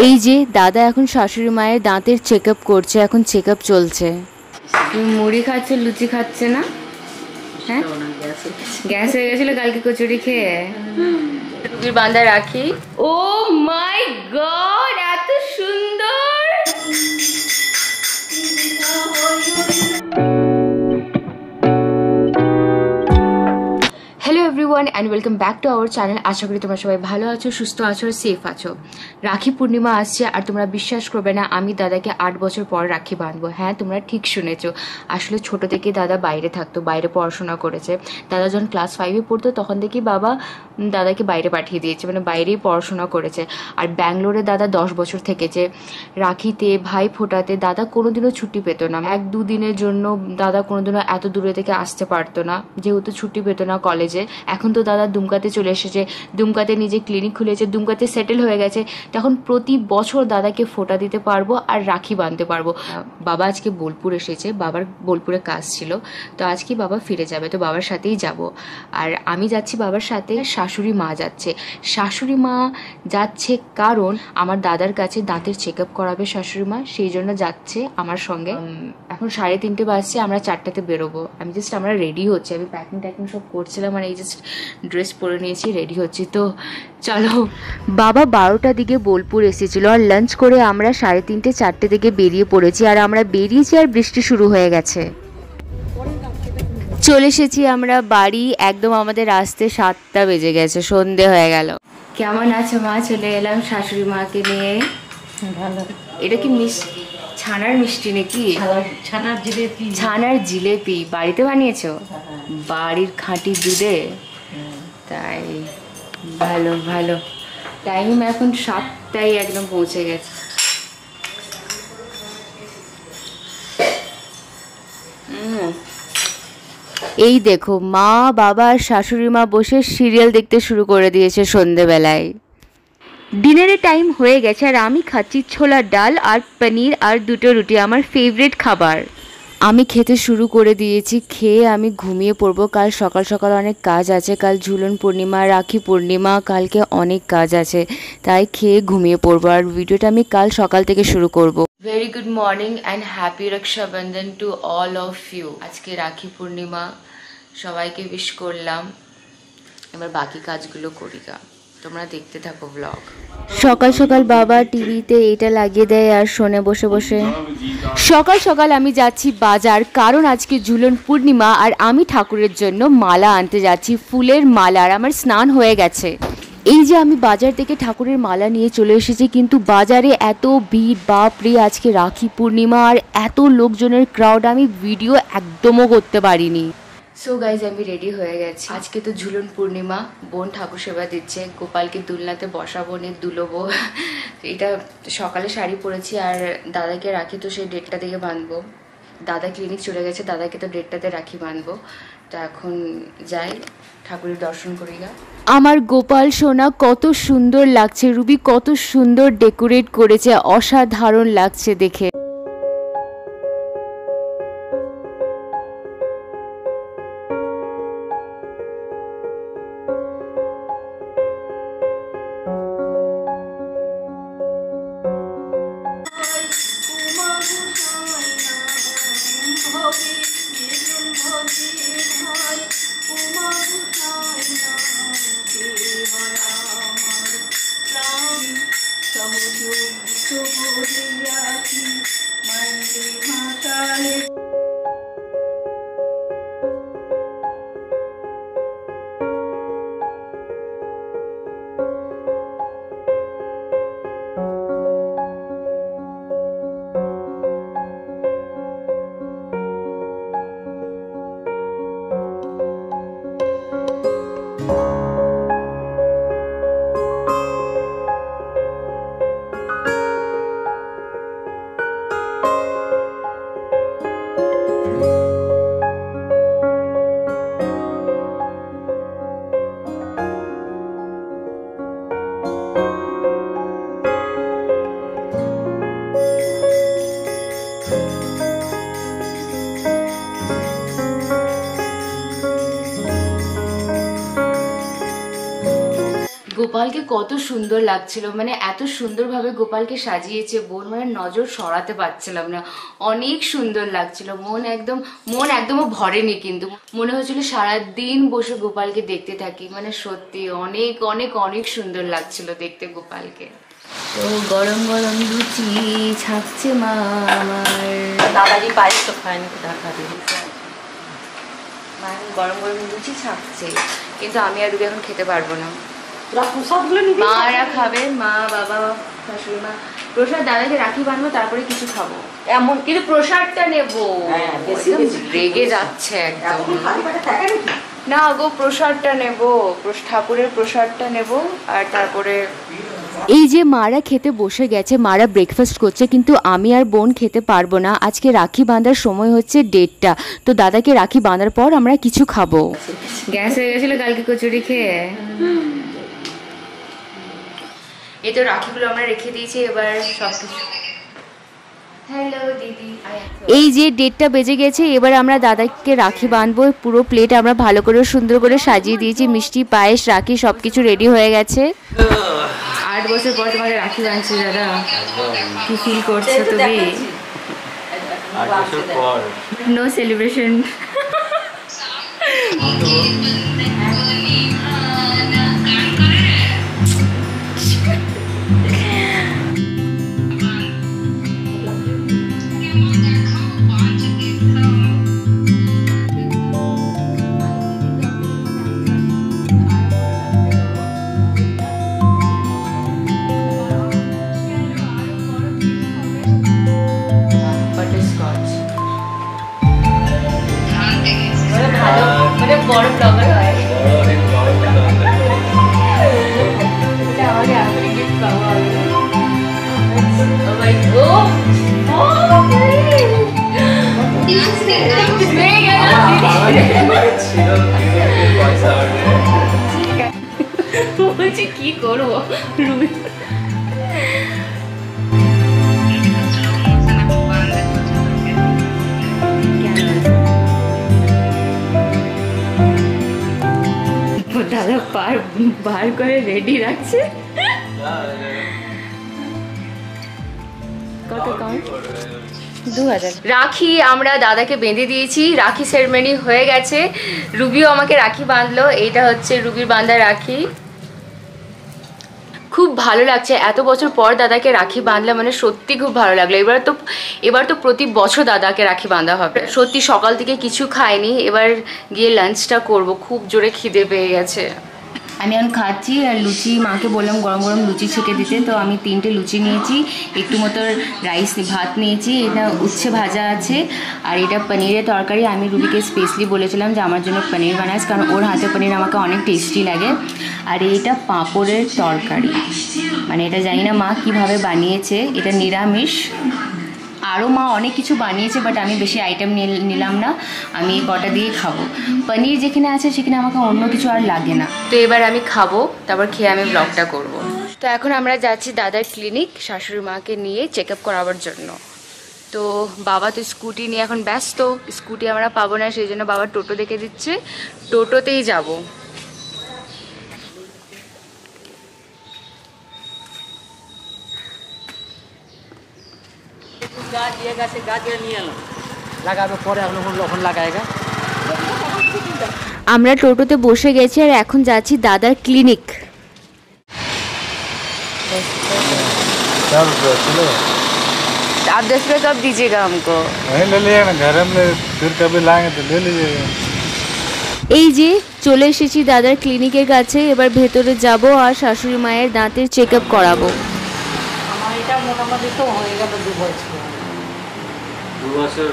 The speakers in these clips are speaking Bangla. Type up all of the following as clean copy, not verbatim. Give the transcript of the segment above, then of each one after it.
এই যে দাদা এখন শাশুড়ি মায়ের দাঁতের চেকআপ করছে, এখন চেকআপ চলছে। মুড়ি খাচ্ছে, লুচি খাচ্ছে না? হ্যাঁ, গ্যাস হয়ে গেছিল কালকে কচুরি খেয়ে। রুগীর বান্ধা রাখি। ও মাই গড, এত সুন্দর! Hello everyone and welcome back to our channel. আশা করি তোমরা সবাই ভালো আছো, সুস্থ আছো, সেফ আছো। রাখি পূর্ণিমা আসছে আর তোমরা বিশ্বাস করবে না, আমি দাদাকে 8 বছর পর রাখি বাঁধবো। হ্যাঁ, তোমরা ঠিক শুনেছো। আসলে ছোট থেকে দাদা বাইরে থাকতো, বাইরে পড়াশোনা করেছে। দাদা যখন ক্লাস 5-এ পড়তো তখন থেকেই বাবা দাদাকে বাইরে পাঠিয়ে দিয়েছে, মানে বাইরেই পড়াশোনা করেছে। আর ব্যাঙ্গালোরে দাদা 10 বছর থেকেছে। রাখিতে, ভাই ফোটাতে দাদা কোনোদিনও ছুটি পেতো না। 1-2 দিনের জন্য দাদা কোনোদিনও এত দূরে থেকে আসতে পারতো না, যেহেতু ছুটি পেতো না কলেজে। এখন তো দাদা দুমকাতে চলে এসেছে, দুমকাতে নিজে ক্লিনিক খুলেছে, দুমকাতে সেটেল হয়ে গেছে। তখন প্রতি বছর দাদাকে ফোঁটা দিতে পারবো আর রাখি বাঁধতে পারবো। বাবা আজকে বোলপুর এসেছে, বাবার বোলপুরে কাজ ছিল, তো আজকে বাবা ফিরে যাবে, তো বাবার সাথেই যাব। আর আমি যাচ্ছি বাবার সাথে, শাশুড়ি মা যাচ্ছে। শাশুড়ি মা যাচ্ছে কারণ আমার দাদার কাছে দাঁতের চেক আপ করাবে শাশুড়ি মা, সেই জন্য যাচ্ছে আমার সঙ্গে। এখন 3:30 বাজছে, আমরা 4টাতে বেরোবো। আমরা রেডি হচ্ছি, আমি প্যাকিং ট্যাকিং সব করছিলাম, আর এই জাস্ট ড্রেস পরে নিয়েছি, রেডি হচ্ছি। তো চলো। বাবা 12টার দিকে বোলপুর এসেছিল, আর লাঞ্চ করে আমরা 3:30 4টে থেকে বেরিয়ে পড়েছি। আর আমরা বেরিয়েছি আর বৃষ্টি শুরু হয়ে গেছে। চলে এসেছি আমরা বাড়ি, একদম আমাদের আসতে 7টা বেজে গেছে, সন্ধে হয়ে গেল। কেমন আছো মা? চলে এলাম শাশুড়ি মাকে নিয়ে। ভালো। এটা কি ছানার মিষ্টি নাকি? ছানার জিলেপি। ছানার জিলেপি বাড়িতে বানিয়েছো? বাড়ির খাঁটি দুধে? তাই, ভালো ভালো। টাইম এখন 7টায় একদম পৌঁছে গেছে। এই দেখো, মা, বাবা আর শাশুড়ি মা বসে সিরিয়াল দেখতে শুরু করে দিয়েছে সন্ধেবেলায়। ডিনারের টাইম হয়ে গেছে আর আমি খাচ্ছি ছোলার ডাল আর পনির আর 2টো রুটি, আমার ফেভারিট খাবার। আমি খেতে শুরু করে দিয়েছি, খেয়ে আমি ঘুমিয়ে পড়বো। কাল সকাল সকাল অনেক কাজ আছে, কাল ঝুলন পূর্ণিমা, রাখি পূর্ণিমা, কালকে অনেক কাজ আছে, তাই খেয়ে ঘুমিয়ে পড়বো। আর ভিডিওটা আমি কাল সকাল থেকে শুরু করব। Very good morning and happy Rakshabandhan to all of you. আজকে রাখি পূর্ণিমা, সবাইকে উইশ করলাম। এবার বাকি কাজগুলো করি গা, তোমরা দেখতে থাকো ব্লগ। সকাল সকাল বাবা টিভিতে এটা লাগিয়ে দেয় আর শোনে বসে বসে। সকাল সকাল আমি যাচ্ছি বাজার, কারণ আজকে ঝুলন পূর্ণিমা আর আমি ঠাকুরের জন্য মালা আনতে যাচ্ছি, ফুলের মালা। আর আমার স্নান হয়ে গেছে। এই যে আমি বাজার থেকে ঠাকুরের মালা নিয়ে চলে এসেছি, কিন্তু বাজারে এত ভিড়, বাপরে! আজকে রাখি পূর্ণিমা আর এত লোকজনের ক্রাউড, আমি ভিডিও একদমও করতে পারিনি। সো গাইজ, আমি রেডি হয়ে গেছি। আজকে তো ঝুলন পূর্ণিমা, বোন ঠাকুর সেবা দিচ্ছে, গোপালকে দুলনাতে বসাবো, নিয়ে দুলবো। এটা সকালে শাড়ি পরেছি, আর দাদাকে রাখি তো সেই 1:30 থেকে বাঁধবো। দাদা ক্লিনিক চলে গেছে, দাদাকে তো 1:30তে রাখি বাঁধবো। তো এখন যাই, ঠাকুরের দর্শন করি গা। আমার গোপাল সোনা কত সুন্দর লাগছে, রুবি কত সুন্দর ডেকোরেট করেছে, অসাধারণ লাগছে দেখে। গোপালকে কত সুন্দর লাগছিল, মানে এত সুন্দরভাবে গোপালকে সাজিয়েছে বোন, মানে নজর সরাতে পারছিলাম না, অনেক সুন্দর লাগছিল। মন একদমও ভরেনি, কিন্তু মনে হচ্ছিল সারাদিন বসে গোপালকে দেখতে থাকি, মানে সত্যি অনেক অনেক অনেক সুন্দর লাগছিল দেখতে গোপালকে। তো গরম গরম লুচি ছাকছে মা আমার। দাদাজি পায়েস তো খায়নি, ঢাকা দিয়ে মা এখন গরম গরম লুচি ছাকছে, কিন্তু আমি আর রুবি এখন খেতে পারবো না। মারা খাবে, মা বাবা শাশুড়ি মা। প্রসাদ দাদাকে রাখি বাঁধবো, তারপরে কিছু খাবো এমন, কিন্তু প্রসাদটা নেবো। রেগে যাচ্ছে একদম। না গো, প্রসাদটা নেবো, ঠাকুরের প্রসাদটা নেবো, আর তারপরে এই যে মারা খেতে বসে গেছে, মারা ব্রেকফাস্ট করছে, কিন্তু আমি আর বোন খেতে পারবো না। আজকে রাখি বাঁধার সময় হচ্ছে 1:30, তো দাদাকে রাখি বাঁধার পর আমরা কিছু খাবো। গ্যাস হয়ে গেছিল কালকে কচুরি খেয়ে। এই তো রাখিগুলো আমরা রেখে দিয়েছি, এবার সবকিছু। হ্যালো দিদি। এই যে 1:30 বেজে গেছে, এবার আমরা দাদাকে রাখি বাঁধবো। পুরো প্লেট আমরা ভালো করে সুন্দর করে সাজিয়ে দিয়েছি, মিষ্টি পায়েস রাখি সবকিছু রেডি হয়ে গেছে। 8 বছর পর তোমাকে রাখি বাঁধছি দাদা, কি ফিল করছো তুমি? 8 বছর পর নো সেলিব্রেশন। বড় ব্লগার হয়, আমাকে আপনি গিফট পাবো। বলছি কি করবো রুবি, দাদা বার করে রেডি রাখছে। কত কম? 2000। রাখি আমরা দাদাকে বেঁধে দিয়েছি, রাখি সেরেমনি হয়ে গেছে। রুবিও আমাকে রাখি বাঁধলো, এইটা হচ্ছে রুবির বাঁধা রাখি। খুব ভালো লাগছে, এত বছর পর দাদাকে রাখি বাঁধলাম, মানে সত্যি খুব ভালো লাগলো। এবার তো প্রতি বছর দাদাকে রাখি বাঁধা হবে। সত্যি সকাল থেকে কিছু খাইনি, এবার গিয়ে লাঞ্চটা করব, খুব জোরে খিদে পেয়ে গেছে। আমি এখন খাচ্ছি, আর লুচি মাকে বললাম গরম গরম লুচি ছেঁকে দিতে, তো আমি 3টে লুচি নিয়েছি, একটু মতো ভাত নিয়েছি, এটা উচ্ছে ভাজা আছে, আর এটা পনিরের তরকারি। আমি রুবিকে স্পেশালি বলেছিলাম যে আমার জন্য পনির বানাস, কারণ ওর হাতে পনির আমাকে অনেক টেস্টি লাগে। আর এইটা পাঁপড়ের তরকারি, মানে এটা জানি না মা কীভাবে বানিয়েছে, এটা নিরামিষ। আরও মা অনেক কিছু বানিয়েছে, বাট আমি বেশি আইটেম নিলাম না, আমি কটা দিয়ে খাবো। পনির যেখানে আছে সেখানে আমাকে অন্য কিছু আর লাগে না। তো এবার আমি খাবো, তারপর খেয়ে আমি ব্লগটা করব। তো এখন আমরা যাচ্ছি দাদার ক্লিনিক শাশুড়ি মাকে নিয়ে চেক আপ করাবার জন্য। তো বাবা তো স্কুটি নিয়ে এখন ব্যস্ত, স্কুটি আমরা পাবো না, সেই জন্য বাবা টোটো দেখে দিচ্ছে, টোটোতেই যাবো। আমরা টোটোতে বসে গেছি, আর এখন যাচ্ছি দাদার ক্লিনিক। आप 10 रुपये कब दीजिएगा हमको? वहीं ले लीजिएगा ना, घर में फिर कभी लाएंगे तो ले लीजिएगा। এই যে চলে এসেছি দাদার ক্লিনিকের কাছে, এবার ভেতরে যাব আর শাশুড়ি মায়ের দাঁতের চেক আপ করাবো। আমার এটা মোটামুটি তো হয়ে গেল 2 বছর। 2 বছর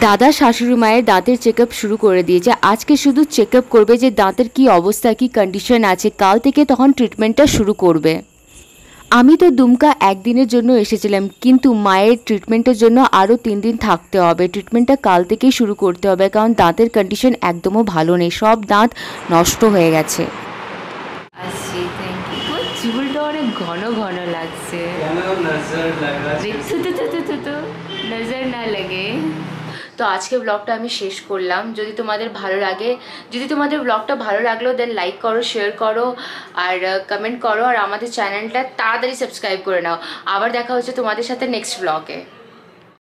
দাদা শাশুড়ি মায়ের দাঁতের চেক আপ শুরু করে দিয়েছে। আজকে শুধু চেক আপ করবে যে দাঁতের কি অবস্থা, কি কন্ডিশন আছে, কাল থেকে তখন ট্রিটমেন্টটা শুরু করবে। আমি তো দুমকা একদিনের জন্য এসেছিলাম, কিন্তু মায়ের ট্রিটমেন্টের জন্য আরও 3 দিন থাকতে হবে। ট্রিটমেন্টটা কাল থেকেই শুরু করতে হবে, কারণ দাঁতের কন্ডিশন একদমও ভালো নেই, সব দাঁত নষ্ট হয়ে গেছে। চুলটা অনেক ঘন ঘন লাগছে, নজর না লাগে। তো তো আজকে ব্লগটা আমি শেষ করলাম। যদি তোমাদের ভালো লাগে, যদি তোমাদের ব্লগটা ভালো লাগলো দেন লাইক করো, শেয়ার করো আর কমেন্ট করো, আর আমাদের চ্যানেলটা তাড়াতাড়ি সাবস্ক্রাইব করে নাও। আবার দেখা হচ্ছে তোমাদের সাথে নেক্সট ব্লগে।